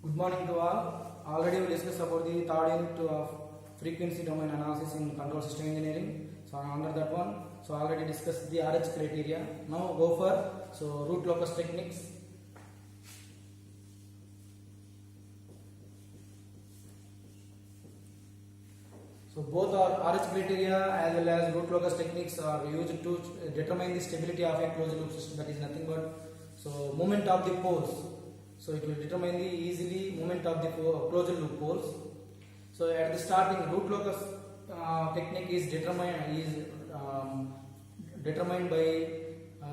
Good morning to all. Already we discussed about the third unit of frequency domain analysis in control system engineering. So under that one, so already discussed the RH criteria. Now go for root locus techniques. So both are RH criteria as well as root locus techniques are used to determine the stability of a closed loop system. That is nothing but movement of the poles. So it will determine the easily movement of the closed loop poles. So at the starting, root locus technique is determined by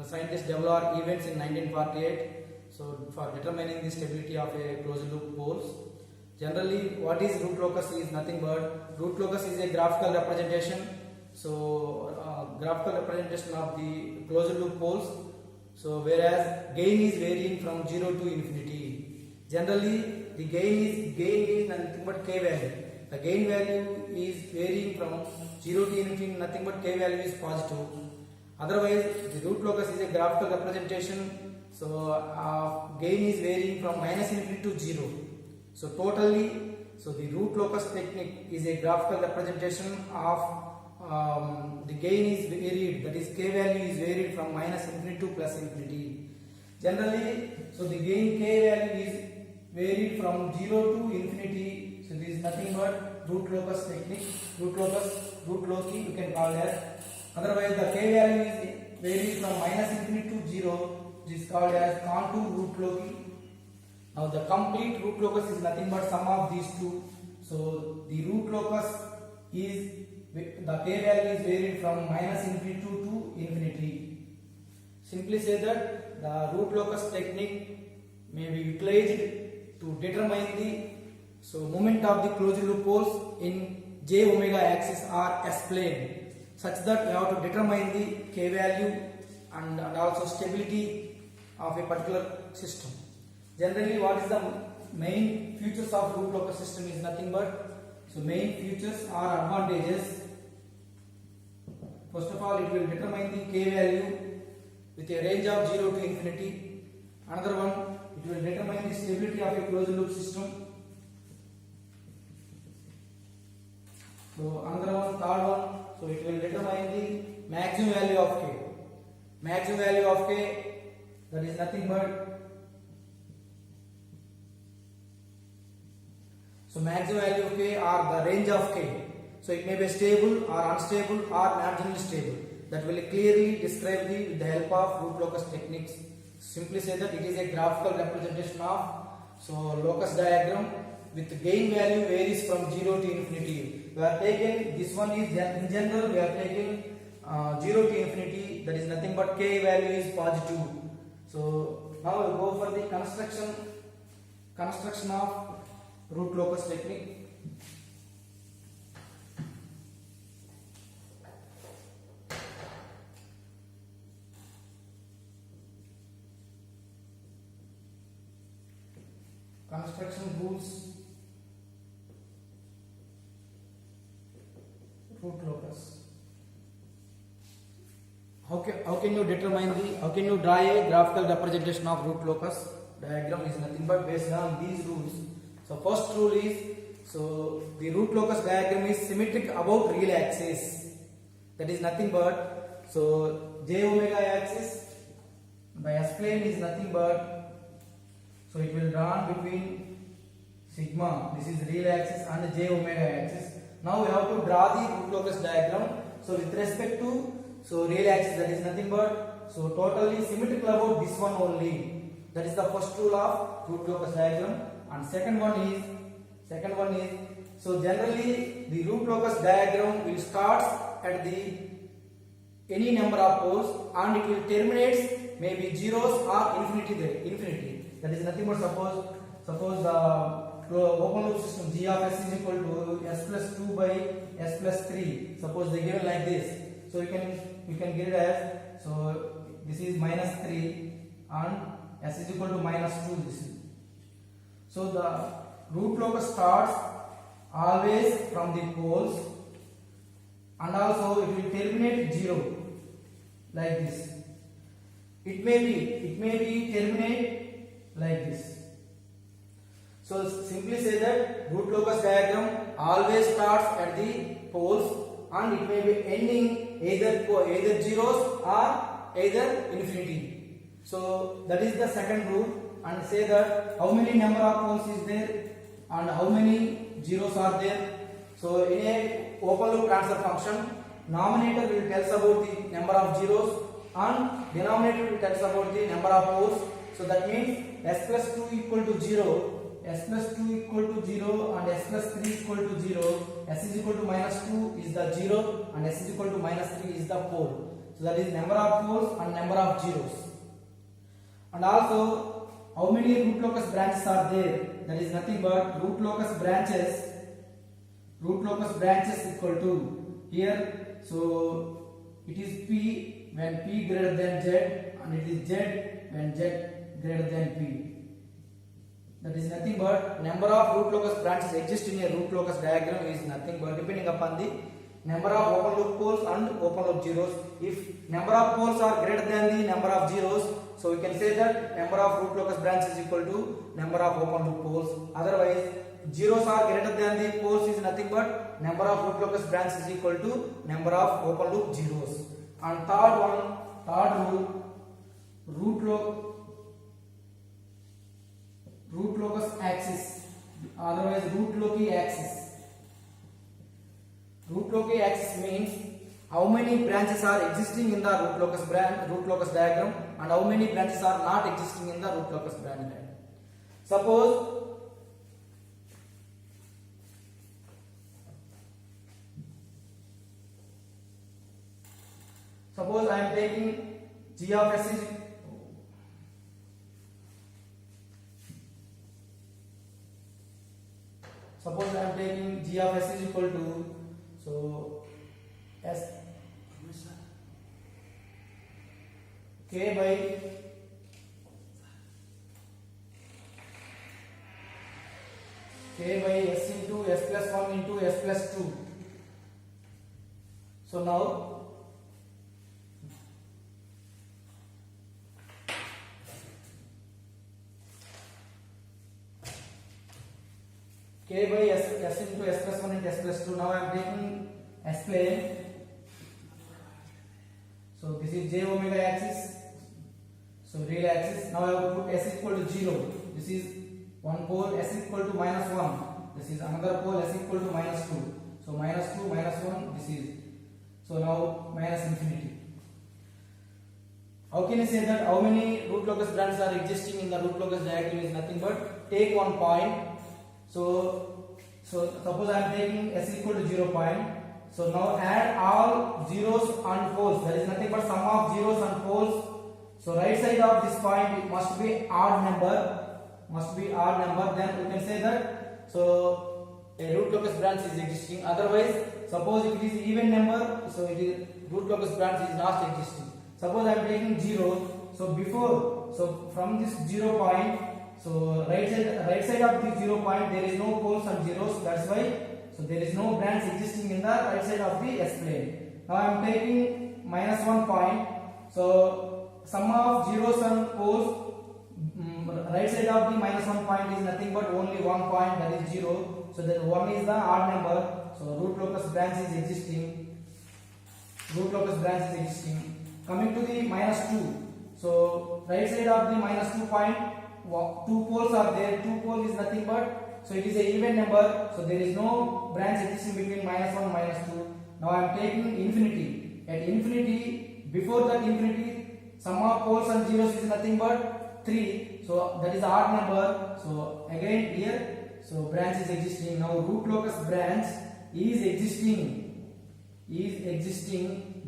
scientist W.R. Evans in 1948. So for determining the stability of a closed loop poles. Generally, what is root locus is nothing but root locus is a graphical representation. So graphical representation of the closed loop poles. So whereas gain is varying from 0 to infinity. Generally, the gain is nothing but k value. The gain value is varying from 0 to infinity. Nothing but k value is positive. Otherwise, the root locus is a graphical representation. So gain is varying from minus infinity to 0. So totally, so the root locus technique is a graphical representation of the gain is varied, that is k value is varied from minus infinity to plus infinity. Generally, so the gain k value is varied from 0 to infinity. So this is nothing but root locus technique, root loci you can call that. Otherwise, the k value is varied from minus infinity to 0, which is called as contour root loci. Now the complete root locus is nothing but sum of these two. So the root locus is the k value is varied from minus infinity to infinity. Simply say that the root locus technique may be utilized to determine the moment of the closed loop poles in j omega axis or S plane, such that we have to determine the k value and also stability of a particular system. Generally, what is the main features of root locus system is nothing but main features or advantages. First of all, it will determine the k value with a range of 0 to infinity. Another one, it will determine the stability of a closed loop system. So another one, third one, so it will determine the maximum value of k. Maximum value of k, that is nothing but maximum value of k or the range of k. So it may be stable or unstable or marginally stable. That will clearly describe with the help of root locus techniques. Simply say that it is a graphical representation of locus diagram with gain value varies from 0 to infinity. We are taking this one is in general we are taking 0 to infinity, that is nothing but k value is positive. So now we go for the construction of root locus technique. Construction rules root locus. How can you draw a graphical representation of root locus diagram is nothing but based on these rules. So first rule is the root locus diagram is symmetric about real axis. That is nothing but j omega axis by S plane is nothing but it will drawn between sigma, this is real axis, and j omega axis. Now we have to draw the root locus diagram. So with respect to real axis, that is nothing but totally symmetrical about this one only. That is the first rule of root locus diagram. And second one is generally the root locus diagram will start at the any number of poles and it will terminate maybe zeros or infinity there, infinity. That is nothing but suppose the open loop system g of s is equal to s plus 2 by s plus 3. Suppose they given like this. So you can get it as this is minus 3 and s is equal to minus 2. This is. So the root locus starts always from the poles and also it will terminate 0 like this. It may be terminate like this. So simply say that root locus diagram always starts at the poles and it may be ending either zeros or either infinity. So that is the second rule, and say that how many number of poles is there and how many zeros are there. So in a open loop transfer function, nominator will tell us about the number of zeros and denominator will tell us about the number of poles. So that means s plus 2 equal to 0, s plus 2 equal to 0 and s plus 3 equal to 0, s is equal to minus 2 is the 0 and s is equal to minus 3 is the pole. So that is number of poles and number of zeros. And also how many root locus branches are there? That is nothing but root locus branches equal to here. So it is p when p greater than z and it is z when z greater than p. That is nothing but number of root locus branches exist in a root locus diagram is nothing but depending upon the number of open loop poles and open loop zeros. If number of poles are greater than the number of zeros, so we can say that number of root locus branches equal to number of open loop poles. Otherwise, zeros are greater than the poles is nothing but number of root locus branches equal to number of open loop zeros. And third rule, root locus axis, otherwise root loci axis. Root loci axis means how many branches are existing in the root locus diagram and how many branches are not existing in the root locus branch diagram. Suppose I am taking g of s is equal to, so s k by s into s plus 1 into s plus 2. So now k by s into s plus 1 into s plus 2. Now I am taking s plane. So this is j omega axis. So real axis. Now I have to put s equal to 0. This is one pole, s equal to minus 1. This is another pole, s equal to minus 2. So minus 2, minus 1, this is. So now minus infinity. How can you say that how many root locus branches are existing in the root locus diagram is nothing but take one point. So suppose I am taking s equal to 0 point. So now add all zeros and poles. That is nothing but sum of zeros and poles. So right side of this point it must be odd number. Then we can say that so a root locus branch is existing. Otherwise, suppose if it is even number, so it is root locus branch is not existing. Suppose I am taking 0. So from this 0 point, so right side of the 0 point there is no poles and zeros. That's why so there is no branch existing in the right side of the s plane. Now I am taking minus 1 point. So sum of zeros and poles. Right side of the minus 1 point is nothing but only 1 point, that is 0. So that 1 is the odd number. So root locus branch is existing. Coming to the minus 2. So right side of the minus 2 point, 2 poles are there. 2 poles is nothing but, so it is a even number. So there is no branch existing between minus 1 and minus 2. Now I am taking infinity. At infinity, before that infinity, sum of poles and zeros is nothing but 3. So that is odd number. So again here, so branch is existing. Now root locus branch is existing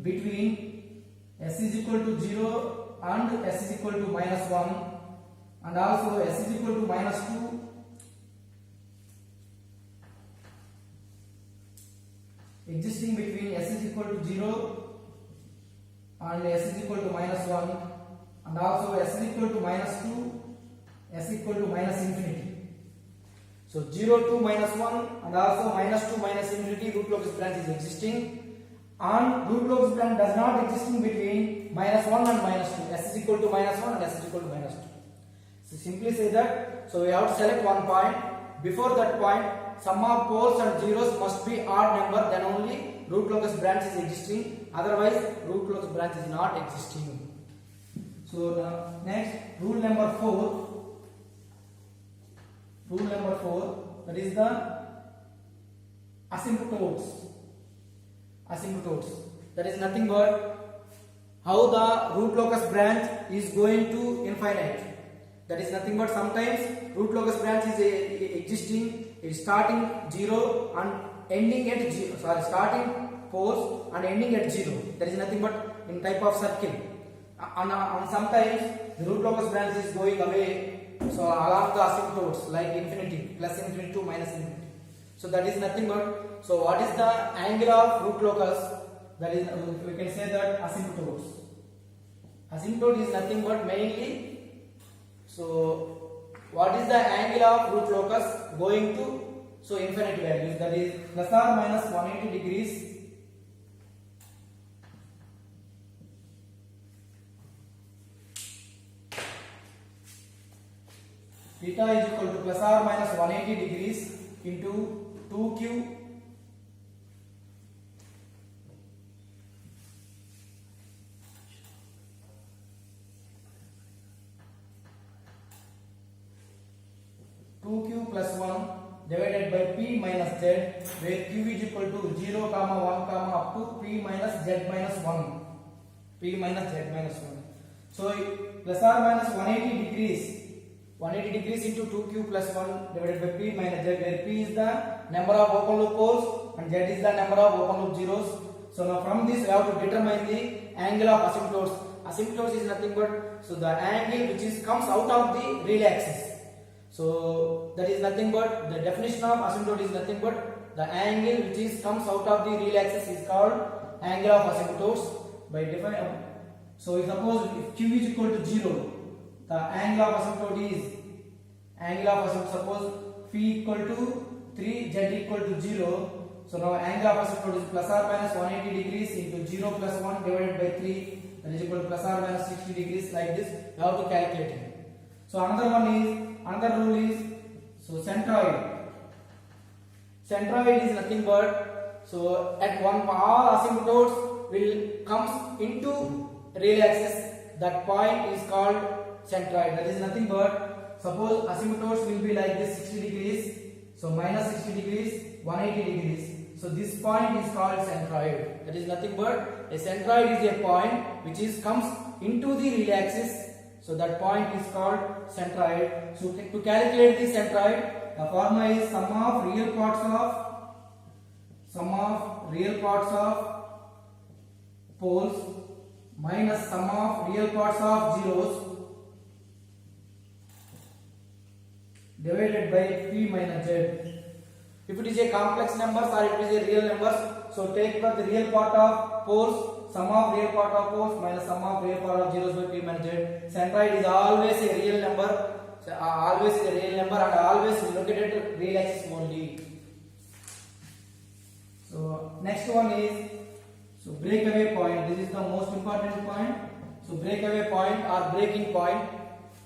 between s is equal to 0 and s is equal to minus 1, and also s is equal to minus 2 existing between s is equal to 0 and s is equal to minus 1, and also s is equal to minus 2, s equal to minus infinity. So 0 to minus 1 and also minus 2 minus infinity root locus branch is existing, and root locus branch does not existing between minus 1 and minus 2. S is equal to minus 1 and s is equal to minus 2. simply say that, so we have to select one point. Before that point, sum of poles and zeros must be odd number, then only root locus branch is existing, otherwise root locus branch is not existing. So now next, rule number 4, that is the asymptotes. That is nothing but how the root locus branch is going to infinite. That is nothing but sometimes root locus branch is existing, is starting 0 and ending at 0, starting poles and ending at 0. That is nothing but in type of circle. And sometimes the root locus branch is going away, so along the asymptotes like infinity, plus infinity to minus infinity. So that is nothing but, so what is the angle of root locus? That is, we can say that asymptotes. Asymptote is nothing but mainly, so what is the angle of root locus going to, so infinite values, that is plus or minus 180 degrees. Theta is equal to plus or minus 180 degrees into 2q plus 1 divided by p minus z, where q is equal to 0, 1, up to p minus z minus 1. So plus or minus 180 degrees into 2q plus 1 divided by p minus z, where p is the number of open loop poles and z is the number of open loop zeros. So now from this we have to determine the angle of asymptotes. Asymptotes is nothing but, so the angle which comes out of the real axis. So that is nothing but, the definition of asymptote is nothing but the angle which comes out of the real axis is called angle of asymptotes by defining. So suppose if q is equal to 0, the angle of asymptote is suppose phi equal to 3, z equal to 0. So now angle of asymptote is plus or minus 180 degrees into 0 plus 1 divided by 3, that is equal to plus or minus 60 degrees, like this you have to calculate it. So another rule is, so centroid is nothing but, so at one all asymptotes will comes into real axis, that point is called centroid. That is nothing but, suppose asymptotes will be like this 60 degrees, so minus 60 degrees, 180 degrees. So this point is called centroid. That is nothing but, a centroid is a point which comes into the real axis. So that point is called centroid. So to calculate the centroid, the formula is sum of real parts of poles minus sum of real parts of zeros divided by p minus z. If it is a complex number or it is a real number, so take the real part of poles, sum of real part of poles minus sum of real part of zeros by p minus z. Centroid is always a real number, and always located at real axis only. So next one is, so breakaway point. This is the most important point. So breakaway point or breaking point.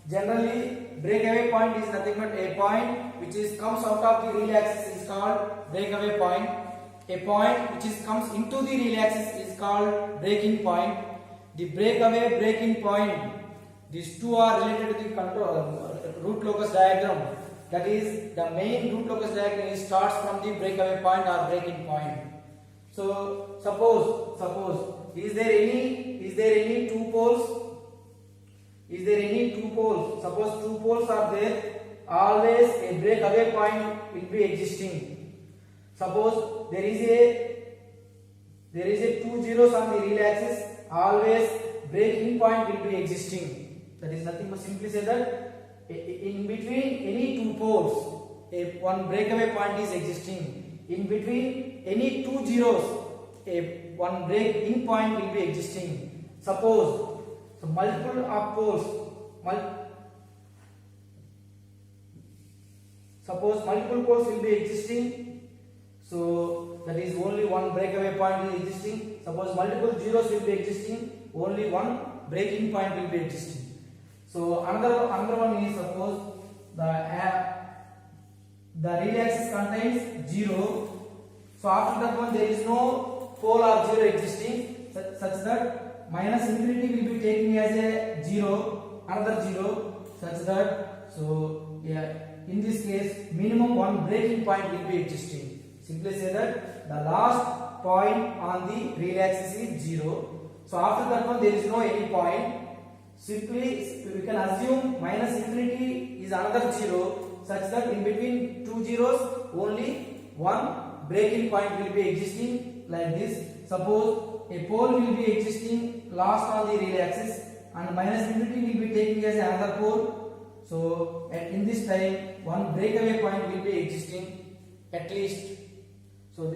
Generally, breakaway point is nothing but a point which comes out of the real axis is called breakaway point. A point which comes into the real axis is called breaking point. The breakaway, breaking point, these two are related to the root locus diagram. That is, the main root locus diagram starts from the breakaway point or breaking point. So suppose is there any two poles? Suppose two poles are there, always a breakaway point will be existing. Suppose there is a two zeros on the real axis, always breaking point will be existing. That is nothing but, simply say that in between any two poles, one breakaway point is existing. In between any two zeros, one break-in point will be existing. Suppose so multiple of poles, suppose multiple poles will be existing, so that is only one breakaway point is existing. Suppose multiple zeros will be existing, only one breaking point will be existing. So another one is suppose the relay axis contains 0. So after that one there is no pole or 0 existing, such that minus infinity will be taken as a 0, another 0, such that, so yeah, in this case minimum one breaking point will be existing. Simply say that the last point on the relay axis is 0. So after that one there is no any point. Simply we can assume minus infinity is another 0, such that in between two zeros only one breaking point will be existing, like this. Suppose a pole will be existing last on the relay axis and minus infinity will be taking as another pole. So in this time one breakaway point will be existing at least. So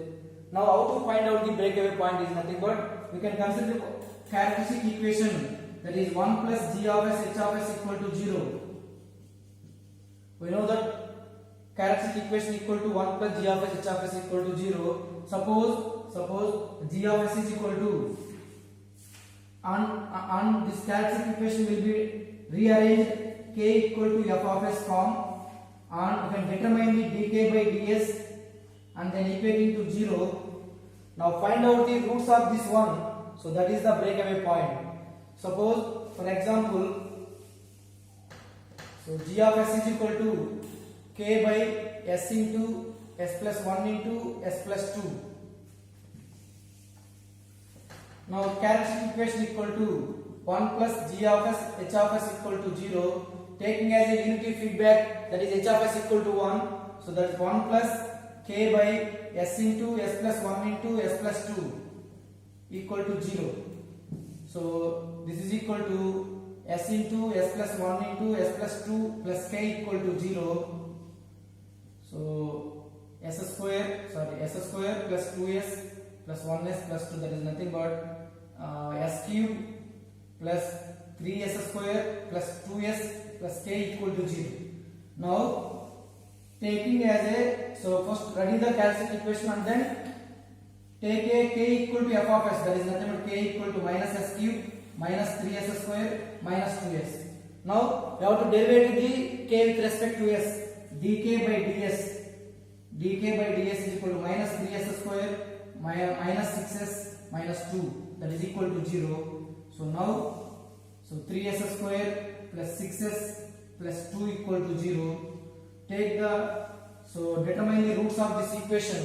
now how to find out the breakaway point is nothing but we can consider the characteristic equation, that is 1 plus g of s h of s equal to 0. We know that characteristic equation equal to 1 plus g of s h of s equal to 0. Suppose g of s is equal to, and this characteristic equation will be rearranged k equal to f of s form, and we can determine the dk by ds and then equating to 0. Now find out the roots of this one, so that is the breakaway point. Suppose for example, so g of s is equal to k by s into s plus 1 into s plus 2. Now characteristic equation equal to 1 plus g of s h of s equal to 0, taking as a unity feedback, that is h of s equal to 1, so that is 1 plus k by s into s plus 1 into s plus 2 equal to 0. So this is equal to s into s plus 1 into s plus 2 plus k equal to 0. So s square plus 2s plus 1s plus 2, that is nothing but s cube plus 3s square plus 2s plus k equal to 0. Now taking as a, so first write the characteristic equation and then take a k equal to f of s, that is nothing but k equal to minus s cube minus 3s square minus 2s. Now we have to derive the k with respect to s. dk by ds is equal to minus 3s square minus 6s minus 2, that is equal to 0. So now, so 3s square plus 6s plus 2 equal to 0. Take the, so determine the roots of this equation.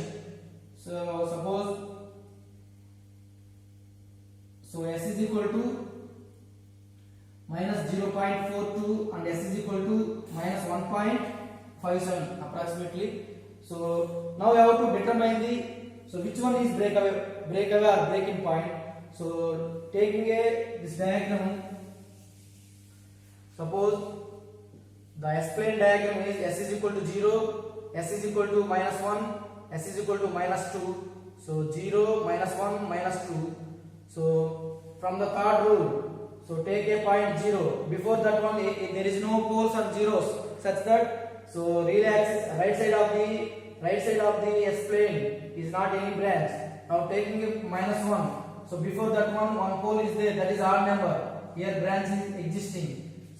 So suppose, so s is equal to minus 0.42 and s is equal to minus 1.57 approximately. So now we have to determine the, so which one is breakaway or breaking point. So taking this diagram, suppose the S-plane diagram is s is equal to 0, s is equal to minus 1, s is equal to minus 2. So 0, minus 1, minus 2. So from the third rule, so take a point 0. Before that one there is no poles or zeros, such that, so relay axis right side of the S-plane is not any branch. Now taking a minus 1. So before that one pole is there, that is odd number. Here branch is existing.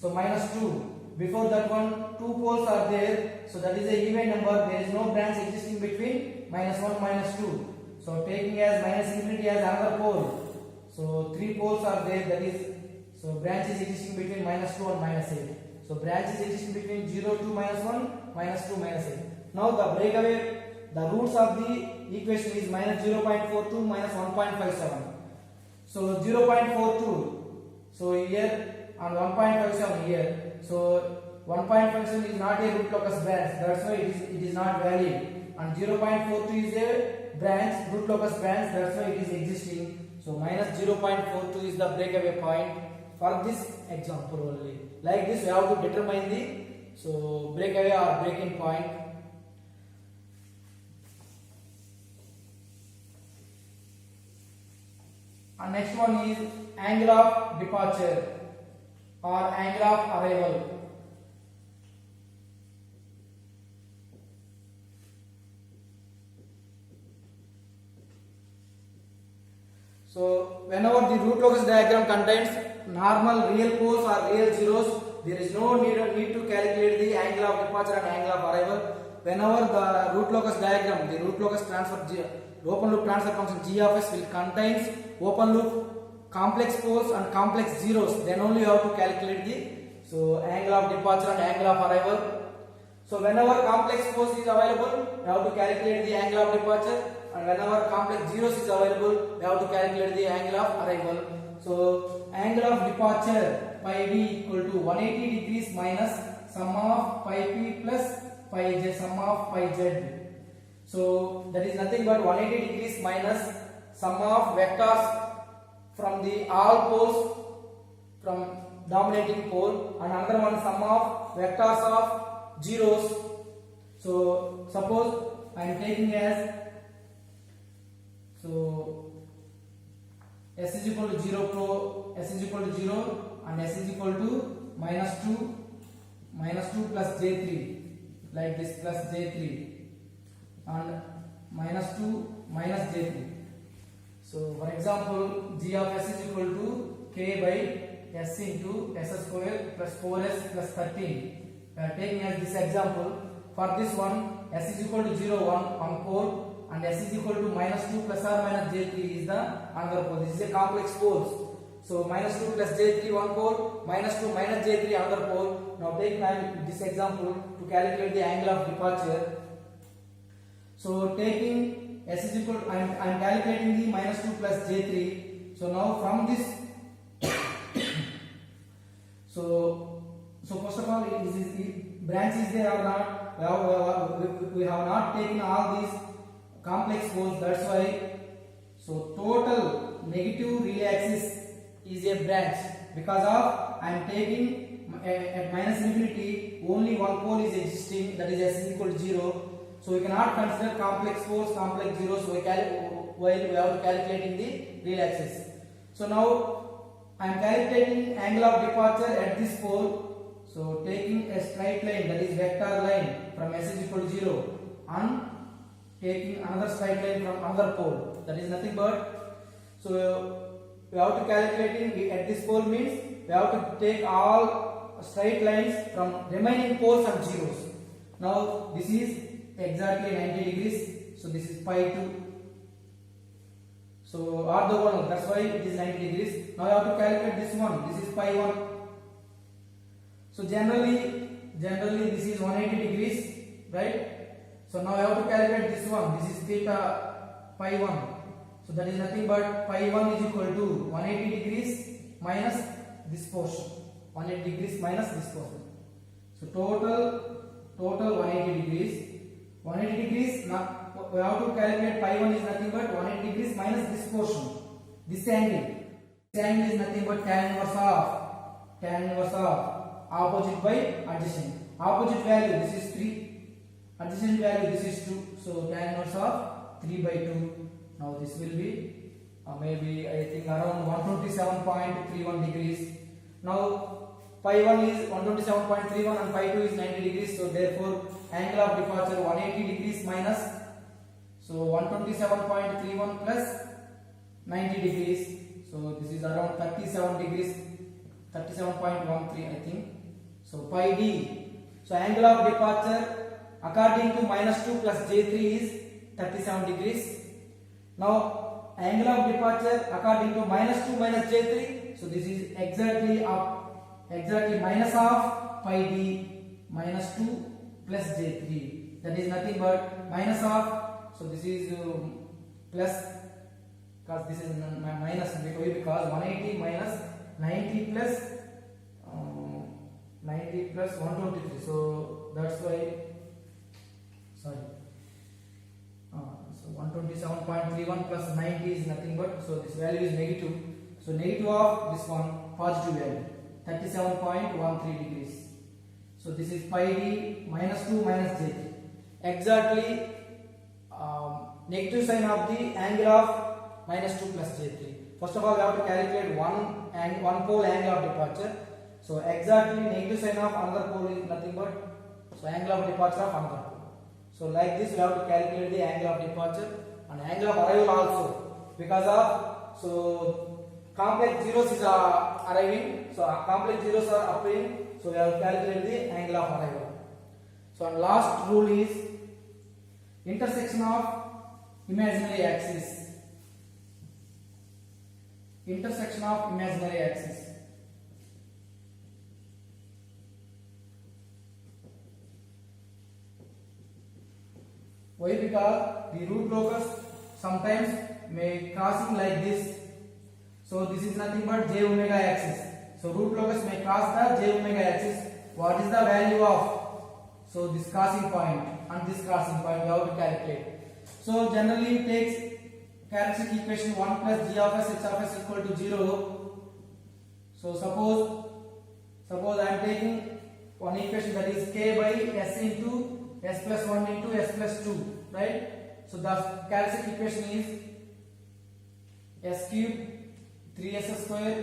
So minus 2. Before that one, two poles are there, so that is a even number. There is no branch existing between minus 1, minus 2. So taking as minus infinity as another pole. So three poles are there, that is, so branch is existing between minus 2 and minus 8. So branch is existing between 0 to minus 1, minus 2, minus 8. Now the breakaway, the roots of the equation is minus 0.42 minus 1.57. So 0.42. So here and 1.57 here. So 1.57 is not a root locus branch, that's why it is not valid. And 0.42 is a branch, root locus branch, that's why it is existing. So minus 0.42 is the breakaway point for this example only. Like this we have to determine the, so breakaway or breaking point. And next one is angle of departure or angle of arrival. So whenever the root locus diagram contains normal real poles or real zeros, there is no need to calculate the angle of departure and angle of arrival. Whenever the root locus diagram, the root locus transfer open loop transfer function g of s will contains open loop complex poles and complex zeros, then only you have to calculate the angle of departure and angle of arrival. So whenever complex force is available, you have to calculate the angle of departure, and whenever complex zeros is available, you have to calculate the angle of arrival. So angle of departure pi d equal to 180 degrees minus sum of pi p plus pi j, sum of pi z. So that is nothing but 180 degrees minus sum of vectors from the all poles from dominating pole, and another one sum of vectors of zeros. So suppose I am taking as s is equal to 0 s is equal to 0 and s is equal to minus 2 plus j3, like this, plus j3 and minus 2 minus j3. So for example, g of s is equal to k by s into s square plus 4s plus 13. Taking as this example, for this one s is equal to 0 one pole and s is equal to minus 2 plus or minus j3 is the another pole. This is a complex poles. So minus 2 plus j3 one pole, minus 2 minus j3 another pole. Now take this example to calculate the angle of departure. So taking s is equal to, I am calculating the minus 2 plus j3. So now from this so first of all, branch is there or not? We have not taken all these complex poles, that's why. So total negative relay axis is a branch, because of I am taking at minus infinity only one pole is existing, that is s is equal to 0. So we cannot consider complex poles, complex zeros while we are calculating the relay axis. So now I am calculating angle of departure at this pole. So taking a straight line, that is vector line from s is equal to 0, and taking another straight line from another pole, that is nothing but, so we have to calculating at this pole means we have to take all straight lines from remaining poles and zeros. Now this is exactly 90 degrees, so this is pi 2. So orthogonal, that's why it is 90 degrees. Now you have to calculate this one, this is pi 1. So generally this is 180 degrees, right? So now you have to calculate this one, this is theta pi 1. So that is nothing but pi 1 is equal to 180 degrees minus this portion, 180 degrees minus this portion. So total 180 degrees. 180 degrees, now we have to calculate pi 1 is nothing but 180 degrees minus this portion, this angle. This angle is nothing but tan inverse of opposite by adjacent. Opposite value, this is 3, adjacent value, this is 2. So tan inverse of 3 by 2. Now this will be maybe I think around 127.31 degrees. Now pi 1 is 127.31 and pi 2 is 90 degrees. So therefore angle of departure 180 degrees minus, so 127.31 plus 90 degrees. So this is around 37 degrees, 37.13 I think. So pi d. So angle of departure according to minus 2 plus j3 is 37 degrees. Now angle of departure according to minus 2 minus j3. So this is exactly minus of pi d minus 2 plus j3. That is nothing but minus of. So this is plus, because this is minus because 180 minus 90 plus 90 plus 123. So that's why, sorry. So 127.31 plus 90 is nothing but, so this value is negative. So negative of this one, positive value, 37.13 degrees. So this is pi d minus 2 minus j3. Exactly negative sign of the angle of minus 2 plus j3. First of all, we have to calculate one pole angle of departure. So exactly negative sign of another pole is nothing but, so angle of departure of another pole. So like this we have to calculate the angle of departure and angle of arrival also, because of, so complex zeros is arriving. So complex zeros are appearing. So we have calculated the angle of arrival. So and last rule is intersection of imaginary axis. Intersection of imaginary axis. Why? Because the root locus sometimes may crossing like this. So this is nothing but j omega axis. So root locus may cross the j omega axis. What is the value of? So this crossing point and this crossing point we have to calculate. So generally it takes characteristic equation 1 plus g of s h of s equal to 0. So suppose I am taking one equation, that is k by s into s plus 1 into s plus 2, right? So the characteristic equation is s cube 3s square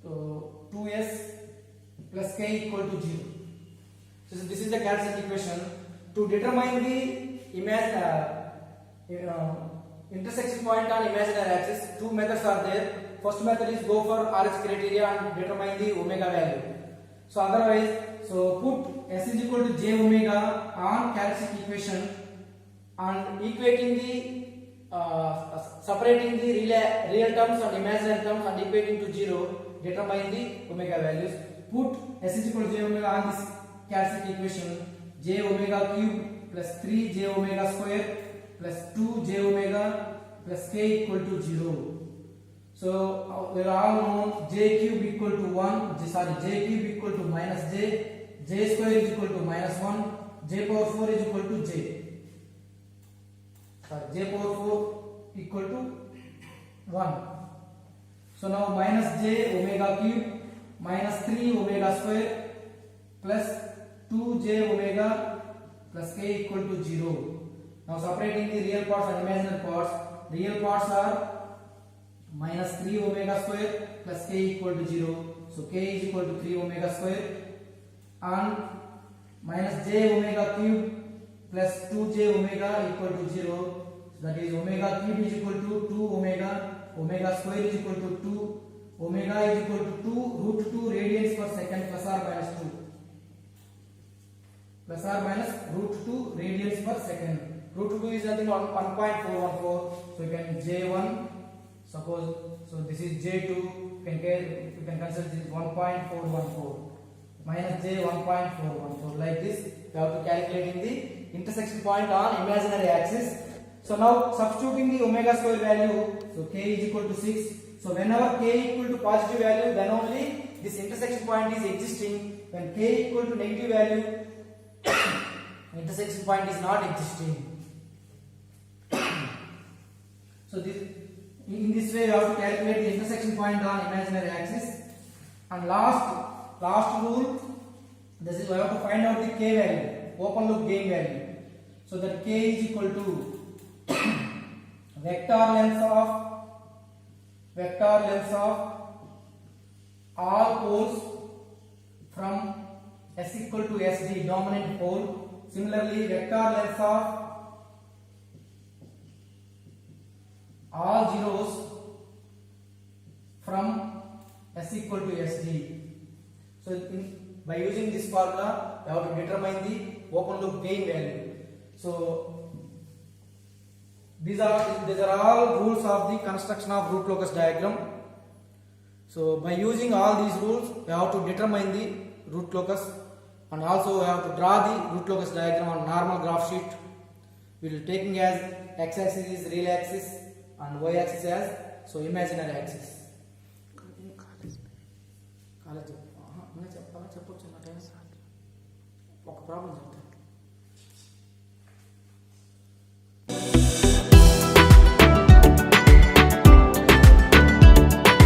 so 2s plus k equal to 0. So this is the characteristic equation. To determine the intersection point on imaginary axis, two methods are there. First method is go for RH criteria and determine the omega value. So otherwise, so put s is equal to j omega on characteristic equation and equating the separating the real terms and imaginary terms and equating to 0, determine the omega values. Put s is equal to j omega on this characteristic equation, j omega cube plus 3 j omega square plus 2 j omega plus k equal to 0. So we are all known j cube equal to 1, j cube equal to minus j square is equal to minus 1, j power 4 is equal to j power 4 equal to 1. So now minus j omega cube minus 3 omega square plus 2 j omega plus k equal to 0. Now separating the real parts and imaginary parts, real parts are minus 3 omega square plus k equal to 0. So k is equal to 3 omega square and minus j omega cube plus 2 j omega equal to 0. So that is omega cube is equal to 2 omega square is equal to 2, omega is equal to 2 root 2 radians per second plus or minus 2. Plus or minus root 2 radians per second. Root 2 is nothing 1.414. So you can j1. Suppose so this is j2. You can consider this 1.414 minus j 1.414. Like this, you have to calculating the intersection point on imaginary axis. So now substituting the omega square value. So k is equal to 6. So whenever k equal to positive value, then only this intersection point is existing. When k equal to negative value, intersection point is not existing. So in this way you have to calculate the intersection point on imaginary axis. And last rule, this is we have to find out the k value, open loop gain value. So that k is equal to vector length of all poles from s equal to sd, dominant pole. Similarly, vector length of all zeros from s equal to sd. So by using this formula, you have to determine the open loop gain value. So these are all rules of the construction of root locus diagram. So by using all these rules, you have to determine the root locus, and also you have to draw the root locus diagram on normal graph sheet. We will taking as x axis is real axis and y axis as imaginary axis. College చెప్పొచ్చు ఒక problem చెప్తాను.